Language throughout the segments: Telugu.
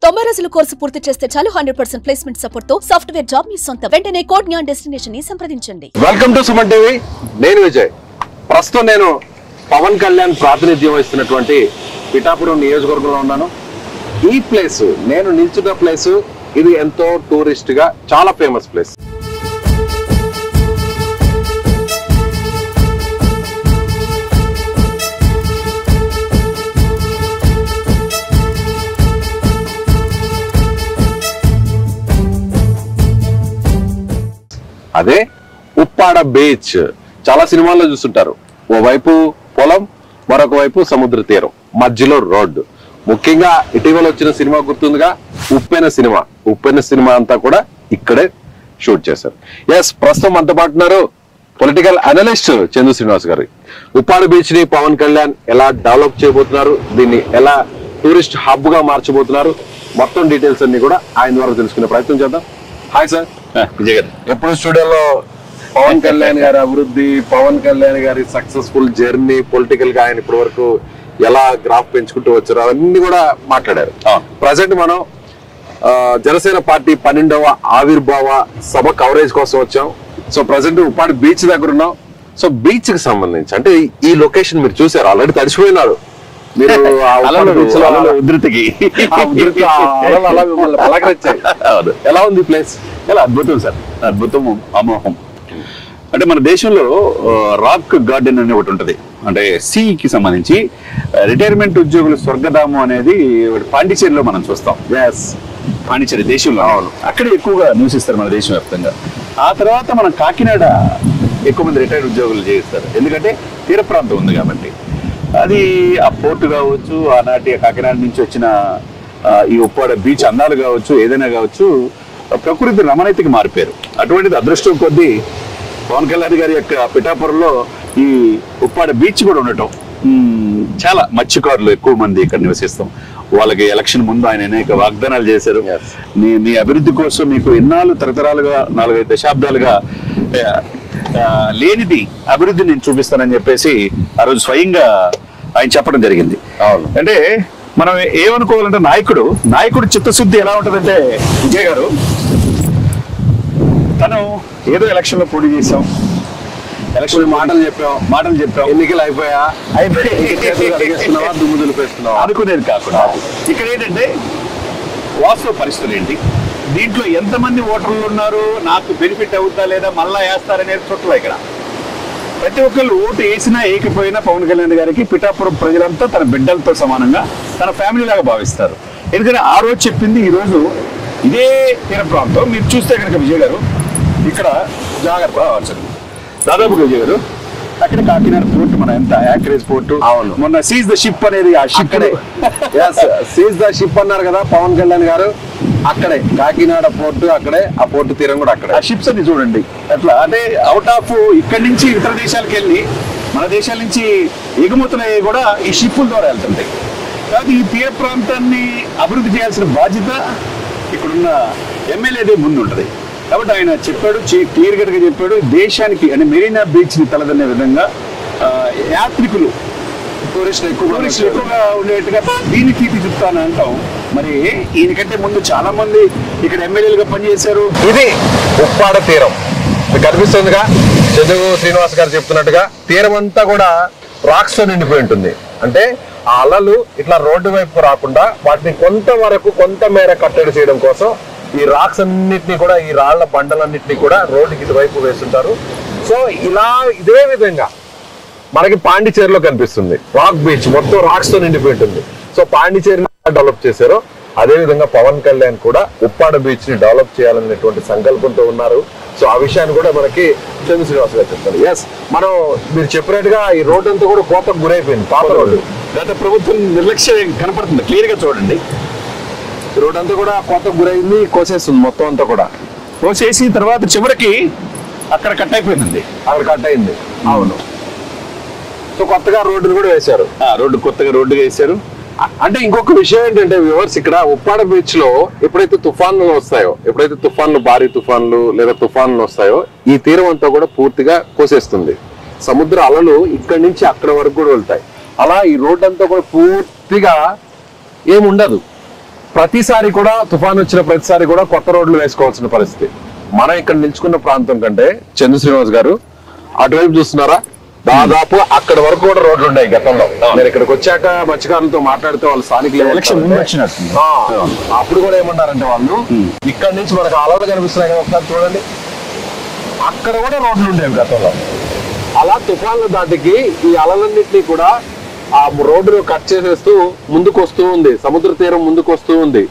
90 రోజుల కోర్సు పూర్తి చేస్తే చాలు 100% ప్లేస్మెంట్ సపోర్ట్ తో సాఫ్ట్వేర్ జాబ్ మీ సొంతం. వెంటనే కోడ్ జ్ఞాన్ డెస్టినేషన్ ని సంప్రదించండి. Welcome to Suman TV. నేను విజయ్. ప్రస్తుతం నేను పవన్ కళ్యాణ్ ప్రాతినిధ్యం వహిస్తున్నటువంటి పిఠాపురం నియోజకవర్గంలో ఉన్నాను. ఈ ప్లేస్ నేను నిల్చున్న ప్లేస్ ఇది ఎంతో టూరిస్ట్ గా చాలా ఫేమస్ ప్లేస్. అదే ఉప్పాడ బీచ్. చాలా సినిమాల్లో చూస్తుంటారు. ఓవైపు పొలం, మరొక వైపు సముద్ర తీరం, మధ్యలో రోడ్డు. ముఖ్యంగా ఇటీవల వచ్చిన సినిమా గుర్తుందిగా, ఉప్పెన సినిమా అంతా కూడా ఇక్కడే షూట్ చేశారు. ఎస్, ప్రస్తుతం మనతో పాటు ఉన్నారు పొలిటికల్ అనలిస్ట్ చందు శ్రీనివాస్ గారు. ఉప్పాడ బీచ్ ని పవన్ కళ్యాణ్ ఎలా డెవలప్ చేయబోతున్నారు, దీన్ని ఎలా టూరిస్ట్ హబ్ గా మార్చబోతున్నారు, మొత్తం డీటెయిల్స్ అన్ని కూడా ఆయన ద్వారా తెలుసుకునే ప్రయత్నం చేద్దాం. Hi sir. విజయ్ గారు, ఎప్పుడు స్టూడియోలో పవన్ కళ్యాణ్ గారి అభివృద్ధి, పవన్ కళ్యాణ్ గారి సక్సెస్ఫుల్ జర్నీ, పొలిటికల్ గా ఆయన ఇప్పటి వరకు ఎలా గ్రాఫ్ పెంచుకుంటూ వచ్చారు, అవన్నీ కూడా మాట్లాడారు. ప్రజెంట్ మనం జనసేన పార్టీ 12వ ఆవిర్భావ సభ కవరేజ్ కోసం వచ్చాం. సో ప్రజెంట్ ఉప్పాడి బీచ్ దగ్గర ఉన్నాం. సో బీచ్ కి సంబంధించి అంటే ఈ లొకేషన్ మీరు చూసారు, ఆల్రెడీ తడిచిపోయినారు మీరు. ఉధృతికి పలకరించాయి. ఎలా ఉంది ప్లేస్? ఎలా అద్భుతం సార్, అద్భుతం, అమోహం. అంటే మన దేశంలో రాక్ గార్డెన్ అనే ఒకటి ఉంటది, అంటే సీకి సంబంధించి రిటైర్మెంట్ ఉద్యోగుల స్వర్గధామం అనేది పాండిచేరిలో మనం చూస్తాం. పాండిచేరి దేశంలో అక్కడ ఎక్కువగా నివసిస్తారు మన దేశం వ్యాప్తంగా. ఆ తర్వాత మనం కాకినాడ ఎక్కువ మంది రిటైర్డ్ ఉద్యోగులు చేస్తారు, ఎందుకంటే తీర ప్రాంతం ఉంది కాబట్టి. అది ఆ పోర్టు కావచ్చు, ఆనాటి కాకినాడ నుంచి వచ్చిన ఈ ఉప్పాడ బీచ్ అందాలు కావచ్చు, ఏదైనా కావచ్చు, ప్రకృతి రమణీయతకి మారిపోయారు. అటువంటిది అదృష్టం కొద్దీ పవన్ కళ్యాణ్ గారి యొక్క పిఠాపురంలో ఈ ఉప్పాడ బీచ్ కూడా ఉండటం, చాలా మత్స్యకారులు ఎక్కువ మంది ఇక్కడ నివసిస్తాం. వాళ్ళకి ఎలక్షన్ ముందు ఆయన అనేక వాగ్దానాలు చేశారు. మీ అభివృద్ధి కోసం మీకు ఎన్నాళ్ళు తరతరాలుగా 4-5 దశాబ్దాలుగా లేనిది అభివృద్ధి నేను చూపిస్తానని చెప్పేసి ఆ రోజు స్వయంగా ఆయన చెప్పడం జరిగింది. అంటే మనం ఏమనుకోవాలంటే నాయకుడు చిత్తశుద్ధి ఎలా ఉంటుందంటే, విజయ్ గారు, తను ఏదో ఎలక్షన్ లో పోటీ చేసాం, ఎలక్షన్ మాటలు చెప్పాం, ఎన్నికలు అయిపోయావా, దుమ్ము దులిపేస్తున్నావా అనుకునేది కాకుండా ఇక్కడ ఏంటంటే వాస్తవ పరిస్థితులు ఏంటి, దీంట్లో ఎంతమంది ఓటర్లు ఉన్నారు, నాకు బెనిఫిట్ అవుతా లేదా మళ్ళా వేస్తారనేది చుట్టూ ఇక్కడ ప్రతి ఒక్కళ్ళు ఓటు వేసినా వేయకపోయినా పవన్ కళ్యాణ్ గారికి పిఠాపురం ప్రజలంతా తన బిడ్డలతో సమానంగా తన ఫ్యామిలీ లాగా భావిస్తారు. ఎందుకంటే ఆ రోజు చెప్పింది ఈ రోజు ఇదే తీర ప్రాంతం. మీరు చూస్తే కనుక విజయ్ గారు, ఇక్కడ జాగ్రత్త దాదాపుగా విజయ్ గారు, అక్కడ కాకినాడ పోర్టు, మన ఎంత యాక్రేజ్ పోర్టు, మొన్న సీజ్ ద షిప్ అనేది ఆ షిప్ సీజ్ ద షిప్ అన్నారు కదా పవన్ కళ్యాణ్ గారు, అక్కడే కాకినాడ పోర్టు, అక్కడే ఆ పోర్టు తీరం కూడా అక్కడే. ఆ షిప్స్ అన్ని చూడండి అట్లా, అంటే అవుట్ ఆఫ్ ఇక్కడి నుంచి ఇతర దేశాలకు వెళ్ళి మన దేశాల నుంచి ఎగుమతులయ్యి కూడా ఈ షిప్పుల ద్వారా వెళ్తుంటాయి. కాబట్టి ఈ తీర ప్రాంతాన్ని అభివృద్ధి చేయాల్సిన బాధ్యత ఇక్కడున్న ఎమ్మెల్యేదే ముందు ఉంటుంది. కాబట్టి ఆయన చెప్పాడు, క్లియర్ కట్గా చెప్పాడు, దేశానికి అంటే మెరీనా బీచ్ ని తలదన్నే విధంగా యాత్రికులు టూరిస్టులు ఎక్కువగా ఉండేట్టుగా దీన్ని తీర్చిదిద్దుతాను అంటాం. మరి ఈయనకంటే ముందు చాలా మంది ఇక్కడ ఎమ్మెల్యేలుగా పనిచేశారు. ఇది ఉప్పాడ తీరం మీకు కనిపిస్తుందిగా, చందు శ్రీనివాస్ గారు చెప్తున్నట్టుగా తీరం అంతా కూడా రాక్స్ తో నిండిపోయి ఉంటుంది. అంటే ఆ అలలు ఇట్లా రోడ్డు వైపు రాకుండా వాటిని కొంత మేర కట్టడి చేయడం కోసం ఈ రాక్స్ అన్నిటినీ కూడా, ఈ రాళ్ల బండలన్నింటినీ కూడా రోడ్డుకి ఇటువైపు వేస్తుంటారు. సో ఇలా ఇదే విధంగా మనకి పాండిచేరిలో కనిపిస్తుంది రాక్ బీచ్, మొత్తం రాక్స్ తో నిండిపోయి ఉంటుంది. సో పాండిచేరిని డెవలప్ చేశారు, అదే విధంగా పవన్ కళ్యాణ్ కూడా ఉప్పాడ బీచ్ ని డెవలప్ చేయాలనేటువంటి సంకల్పంతో ఉన్నారు. సో ఆ విషయాన్ని కూడా మనకి చంద్ర శ్రీనివాస్ గారు చెప్తారు. మనం మీరు చెప్పినట్టుగా ఈ రోడ్డు అంతా కూడా కోతకు గురైపోయింది, పాత రోడ్డు. గత ప్రభుత్వం నిర్లక్ష్యం కనపడుతుంది, క్లియర్ గా చూడండి. రోడ్ అంతా కూడా కోతకు గురైంది, కోసేస్తుంది మొత్తం అంతా కూడా. కోసేసి తర్వాత చివరికి అక్కడ కట్ అయిపోయింది, అక్కడ కట్ అయింది. అవును. సో కొత్తగా రోడ్డును కూడా వేశారు, కొత్తగా రోడ్డు వేశారు. అంటే ఇంకొక విషయం ఏంటంటే వ్యూవర్స్, ఇక్కడ ఉప్పాడ బీచ్ లో ఎప్పుడైతే తుఫాన్లు వస్తాయో, భారీ తుఫాన్లు లేదా తుఫాన్లు వస్తాయో, ఈ తీరం అంతా కూడా పూర్తిగా కోసేస్తుంది. సముద్ర అలలు ఇక్కడి నుంచి అక్కడ వరకు కూడా వెళ్తాయి. అలా ఈ రోడ్ అంతా కూడా పూర్తిగా ఏముండదు, ప్రతిసారి కూడా తుఫాన్ వచ్చిన ప్రతిసారి కూడా కొత్త రోడ్లు వేసుకోవాల్సిన పరిస్థితి. మనం ఇక్కడ నిల్చుకున్న ప్రాంతం కంటే చంద్ర శ్రీనివాస్ గారు అటువైపు చూస్తున్నారా, దాదాపు అక్కడ వరకు కూడా రోడ్లు ఉన్నాయి గతంలో. నేను ఇక్కడికి వచ్చాక మత్స్యకారులతో మాట్లాడితే వాళ్ళు స్థానికులు అప్పుడు కూడా ఏమన్నారంటే వాళ్ళు ఇక్కడ నుంచి మనకు అలలు కనిపిస్తున్నాయి కదా, ఒకసారి చూడండి, అక్కడ కూడా రోడ్లు ఉండేవి గతంలో. అలా తుఫాన్ల దాటికి ఈ అలలన్నింటినీ కూడా ఆ రోడ్డును కట్ చేసేస్తూ ముందుకు వస్తూ ఉంది, సముద్ర తీరం ముందుకు వస్తూ ఉంది.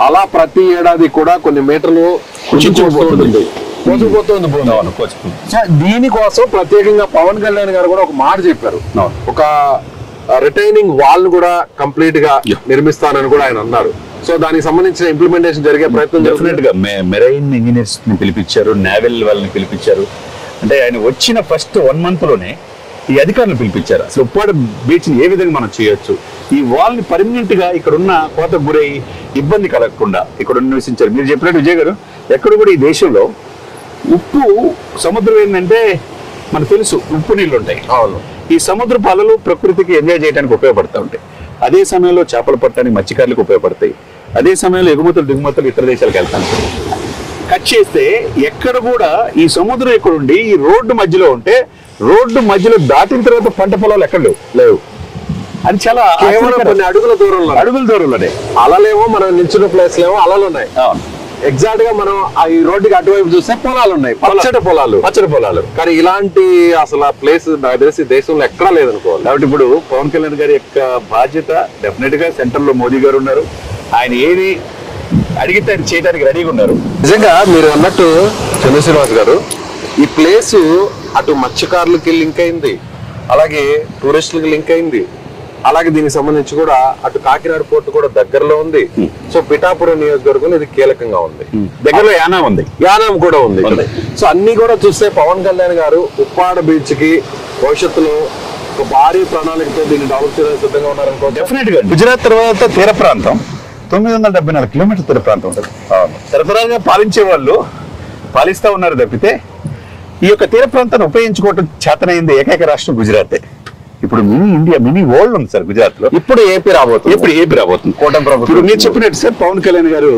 అలా ప్రతి ఏడాది కూడా కొన్ని మీటర్లు కోసుకుపోతుంది. దీనికోసం ప్రత్యేకంగా పవన్ కళ్యాణ్ గారు కూడా ఒక మాట చెప్పారు, ఒక రిటైనింగ్ వాల్ ను కూడా కంప్లీట్ గా నిర్మిస్తానని కూడా ఆయన అన్నారు. సో దానికి సంబంధించిన ఇంప్లిమెంటేషన్ జరిగే ప్రయత్నం డెఫినెట్ గా మెరైన్ ఇంజనీర్స్ ని పిలిపించారు, నేవల్ వాళ్ళని పిలిపించారు. అంటే ఆయన వచ్చిన ఫస్ట్ 1 month లోనే ఈ అధికారులు పిలిపించారు. అసలు ఉప్పాడ బీచ్ ని ఏ విధంగా మనం చేయొచ్చు, ఈ వాల్ ని పర్మనెంట్ గా ఇక్కడ ఉన్న కోతకు గురై ఇబ్బంది కలగకుండా ఇక్కడ నివసించారు. మీరు చెప్పినట్టు విజయ్ గారు, ఎక్కడ కూడా ఈ దేశంలో ఉప్పు సముద్రం ఏంటంటే మనకు తెలుసు, ఉప్పు నీళ్ళు ఉంటాయి. అవును, ఈ సముద్ర పాలలు ప్రకృతికి ఎంజాయ్ చేయడానికి ఉపయోగపడుతూ ఉంటాయి. అదే సమయంలో చేపలు పట్టడానికి మత్స్యకారులకు ఉపయోగపడతాయి. అదే సమయంలో ఎగుమతులు దిగుమతులు ఇతర దేశాలకు వెళ్తాను. కట్ చేస్తే ఎక్కడ కూడా ఈ సముద్రం ఇక్కడ ఉండి ఈ రోడ్డు మధ్యలో ఉంటే, రోడ్డు మధ్యలో దాటిన తర్వాత పంట పొలాలు ఎక్కడ లేవు. అది చాలా కొన్ని అడుగుల దూరంలోనే అలలేమో మనం నిల్చున్న ప్లేస్ లేమో అలలు ఉన్నాయి. ఎగ్జాక్ట్ గా మనం ఈ రోడ్డుకి అటువైపు చూస్తే పొలాలు ఉన్నాయి, పచ్చడి పొలాలు. కానీ ఇలాంటి అసలు ఆ ప్లేస్ నాకు తెలిసి దేశంలో ఎక్కడా లేదనుకోవాలి. కాబట్టి ఇప్పుడు పవన్ కళ్యాణ్ గారి యొక్క బాధ్యత డెఫినెట్ గా సెంటర్ లో మోదీ గారు ఉన్నారు. ఆయన ఏది అడిగితే ఆయన చేయడానికి రెడీగా ఉన్నారు. నిజంగా మీరు అన్నట్టు చంద్ర శ్రీనివాస్ గారు, ఈ ప్లేస్ అటు మత్స్యకారులకి లింక్ అయింది, అలాగే టూరిస్టులకి లింక్ అయింది, అలాగే దీనికి సంబంధించి కూడా అటు కాకినాడ పోర్టు కూడా దగ్గరలో ఉంది. సో పిఠాపురం నియోజకవర్గం ఇది కీలకంగా ఉంది, దగ్గరలో యానాం కూడా ఉంది. సో అన్ని కూడా చూస్తే పవన్ కళ్యాణ్ గారు ఉప్పాడ బీచ్ కి భవిష్యత్తులో ఒక భారీ ప్రణాళికతో దీన్ని డెవలప్ చేయడానికి సిద్ధంగా ఉన్నారనుకో. డెఫినెట్ గా గుజరాత్ తర్వాత తీర ప్రాంతం 974 కిలోమీటర్ తీర ప్రాంతం ఉంటుంది. తరతరాలుగా పాలించే వాళ్ళు పాలిస్తా ఉన్నారు తప్పితే ఈ యొక్క తీర ప్రాంతాన్ని ఉపయోగించుకోవటం చేతనైంది ఏకైక రాష్ట్రం గుజరాతే. ఇప్పుడు మినీ ఇండియా, మినీ వరల్డ్ ఉంది సార్ గుజరాత్ లో. ఇప్పుడు ఏపీ రాబోతుంది కూటమి ప్రభుత్వం. మీరు చెప్పినట్టు సార్ పవన్ కళ్యాణ్ గారు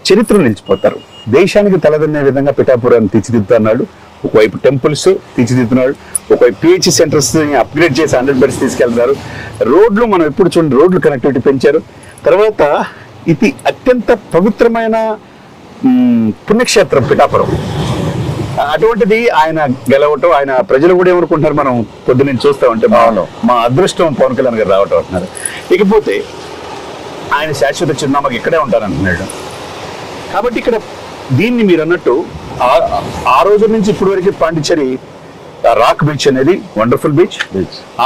చరిత్ర నిలిచిపోతారు. దేశానికి తలదన్నే విధంగా పిఠాపురాన్ని తీర్చిదిద్దుతున్నాడు. ఒకవైపు టెంపుల్స్ తీర్చిదిద్దుతున్నాడు, ఒకవైపు పిహెచ్ సెంటర్స్ అప్గ్రేడ్ చేసి 100 beds తీసుకెళ్తున్నారు. రోడ్లు మనం ఎప్పుడు చూడండి, రోడ్లు కనెక్టివిటీ పెంచారు. తర్వాత ఇది అత్యంత పవిత్రమైన పుణ్యక్షేత్రం పిఠాపురం. అటువంటిది ఆయన గెలవటం, ఆయన ప్రజలు కూడా ఏమనుకుంటున్నారు, మనం పొద్దున్న చూస్తా ఉంటే మా అదృష్టం పవన్ కళ్యాణ్ గారు రావటం అంటున్నారు. ఇకపోతే ఆయన శాశ్వత చిరునామాకి ఇక్కడే ఉంటారంటున్నాడు. కాబట్టి ఇక్కడ దీన్ని మీరు అన్నట్టు ఆ రోజు నుంచి ఇప్పటి వరకు పాండిచ్చేరి రాక్ బీచ్ అనేది వండర్ఫుల్ బీచ్.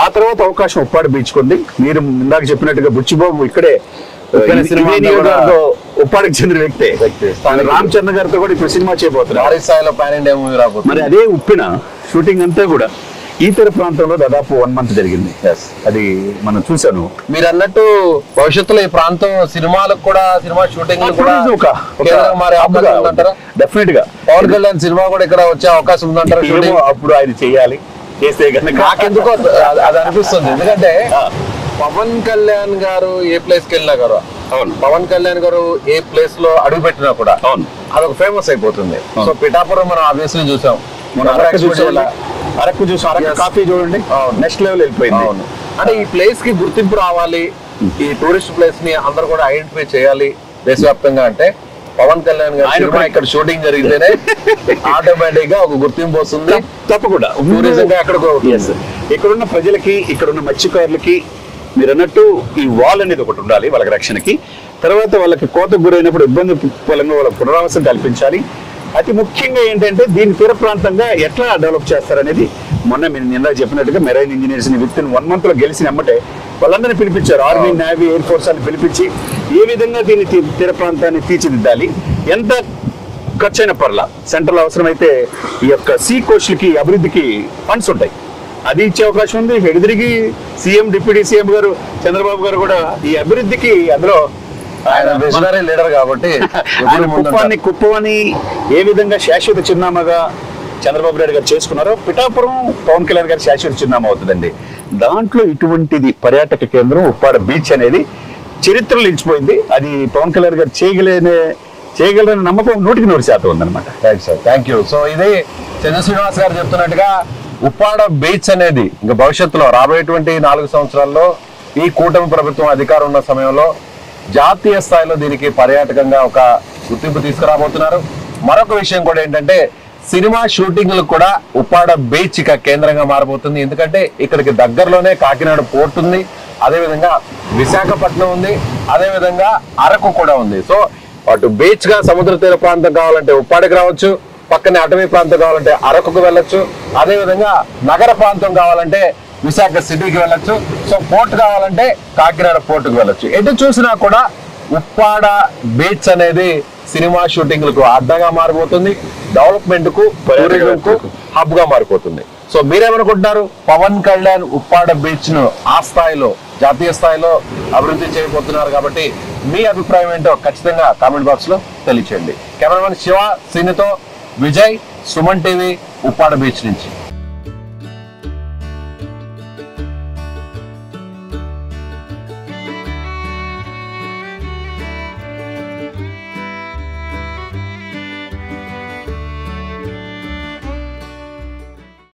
ఆ తర్వాత అవకాశం ఉప్పాడ బీచ్ కొంది. మీరు ఇందాక చెప్పినట్టుగా బుచ్చిబాబు ఇక్కడే ఉప్పాడికి చెందిన వ్యక్తే. రామ్ చరణ్ గారితో కూడా ఇప్పుడు సినిమా చేయబోతున్నారు. మరి అదే ఉప్పిన షూటింగ్ అంతా కూడా ఈ తీర ప్రాంతంలో దాదాపు 1 month జరిగింది. అది మనం చూసాను. మీరు అన్నట్టు భవిష్యత్తులో ఈ ప్రాంతం సినిమాలకు కూడా, సినిమా షూటింగ్ డెఫినెట్ గా పవన్ కళ్యాణ్ సినిమా కూడా ఇక్కడ వచ్చే అవకాశం ఉందంటారా? అప్పుడు ఆయన చేయాలి, చేస్తే నాకెందుకో అది అనిపిస్తుంది. ఎందుకంటే పవన్ కళ్యాణ్ గారు ఏ ప్లేస్ కి వెళ్ళినా గారు, పవన్ కళ్యాణ్ గారు ఏ ప్లేస్ లో అడుగు పెట్టినా కూడా అదొక ఫేమస్ అయిపోతుంది. సో పిఠాపురం మనం ఆబ్వియస్లీ చూసాం, అరకు చూసాం, అరకు కాఫీ చూడండి నెక్స్ట్ లెవెల్ వెళ్ళిపోయింది. అంటే ఈ ప్లేస్ కి గుర్తింపు రావాలి, ఈ టూరిస్ట్ ప్లేస్ ని అందరూ కూడా ఐడెంటిఫై చేయాలి దేశవ్యాప్తంగా అంటే పవన్ కళ్యాణ్ గారు ఇక్కడ షూటింగ్ జరిగితేనే ఆటోమేటిక్ గా ఒక గుర్తింపు వస్తుంది. తప్పకుండా టూరిజం గా ఎక్కడికో. ఇక్కడున్న ప్రజలకి, ఇక్కడున్న మత్స్యకారులకి మీరు అన్నట్టు ఈ వాల్ అనేది ఒకటి ఉండాలి వాళ్ళకి రక్షణకి. తర్వాత వాళ్ళకి కోతకు గురైనప్పుడు ఇబ్బంది పరంగా వాళ్ళ పునరావాసం కల్పించాలి. అతి ముఖ్యంగా ఏంటంటే దీని తీర ప్రాంతంగా ఎట్లా డెవలప్ చేస్తారనేది మొన్న మీరు నిన్న చెప్పినట్టుగా మెరైన్ ఇంజనీర్స్ ని విత్ ఇన్ 1 month లో గెలిచిన ఎమ్మటే వాళ్ళందరినీ పిలిపించారు. ఆర్మీ, నేవీ, ఎయిర్ ఫోర్స్ అని పిలిపించి ఏ విధంగా దీన్ని తీర ప్రాంతాన్ని తీర్చిదిద్దాలి, ఎంత ఖర్చు అయిన పర్లా సెంట్రల్ అవసరమైతే ఈ యొక్క సీ కోస్ట్లకి అభివృద్ధికి ఫండ్స్ ఉంటాయి, అది ఇచ్చే అవకాశం ఉంది. ఎదురికి సీఎం, డిప్యూటీ సీఎం గారు చంద్రబాబు గారు కూడా ఈ అభివృద్ధికి అందులో ఆయన లీడర్ కాబట్టి కుప్పని ఏ విధంగా శాశ్వత చిరునామాగా చంద్రబాబు నాయుడు గారు చేసుకున్నారో పిఠాపురం పవన్ కళ్యాణ్ గారి శాశ్వత చిరునామా అవుతుందండి. దాంట్లో ఇటువంటిది పర్యాటక కేంద్రం ఉప్పాడ బీచ్ అనేది చరిత్రలో నిలిచిపోయింది. అది పవన్ కళ్యాణ్ గారు చేయగలరనే నమ్మకం 100% ఉందన్నమాట. Right sir, thank you. So ఇది చంద్ర శ్రీనివాస్ గారు చెప్తున్నట్టుగా ఉప్పాడ బీచ్ అనేది ఇంకా భవిష్యత్తులో రాబోయేటువంటి 4 సంవత్సరాల్లో ఈ కూటమి ప్రభుత్వం అధికారం ఉన్న సమయంలో జాతీయ స్థాయిలో దీనికి పర్యాటకంగా ఒక గుర్తింపు తీసుకురాబోతున్నారు. మరొక విషయం కూడా ఏంటంటే సినిమా షూటింగ్లకు కూడా ఉప్పాడ బీచ్ ఇక కేంద్రంగా మారబోతుంది. ఎందుకంటే ఇక్కడికి దగ్గరలోనే కాకినాడ పోర్ట్ ఉంది, అదేవిధంగా విశాఖపట్నం ఉంది, అదేవిధంగా అరకు కూడా ఉంది. సో అటు బీచ్ గా సముద్ర తీర ప్రాంతం కావాలంటే ఉప్పాడకి రావచ్చు, పక్కనే అటవీ ప్రాంతం కావాలంటే అరకుకు వెళ్ళొచ్చు, అదేవిధంగా నగర ప్రాంతం కావాలంటే విశాఖ సిటీకి వెళ్ళొచ్చు, సో పోర్ట్ కావాలంటే కాకినాడ పోర్టుకు వెళ్ళొచ్చు. ఎటు చూసినా కూడా ఉప్పాడ బీచ్ అనేది సినిమా షూటింగ్లకు అడ్డగా మారిపోతుంది, డెవలప్మెంట్ కు టూరిజం కు హబ్ గా మారిపోతుంది. సో మీరేమనుకుంటున్నారు? పవన్ కళ్యాణ్ ఉప్పాడ బీచ్ ను ఆ స్థాయిలో జాతీయ స్థాయిలో అభివృద్ధి చేయబోతున్నారు కాబట్టి మీ అభిప్రాయం ఏంటో ఖచ్చితంగా కామెంట్ బాక్స్ లో తెలియచేయండి. కెమెరామెన్ శివ శ్రీనితో విజయ్, సుమన్ టీవీ, ఉప్పాడ బీచ్ నుంచి.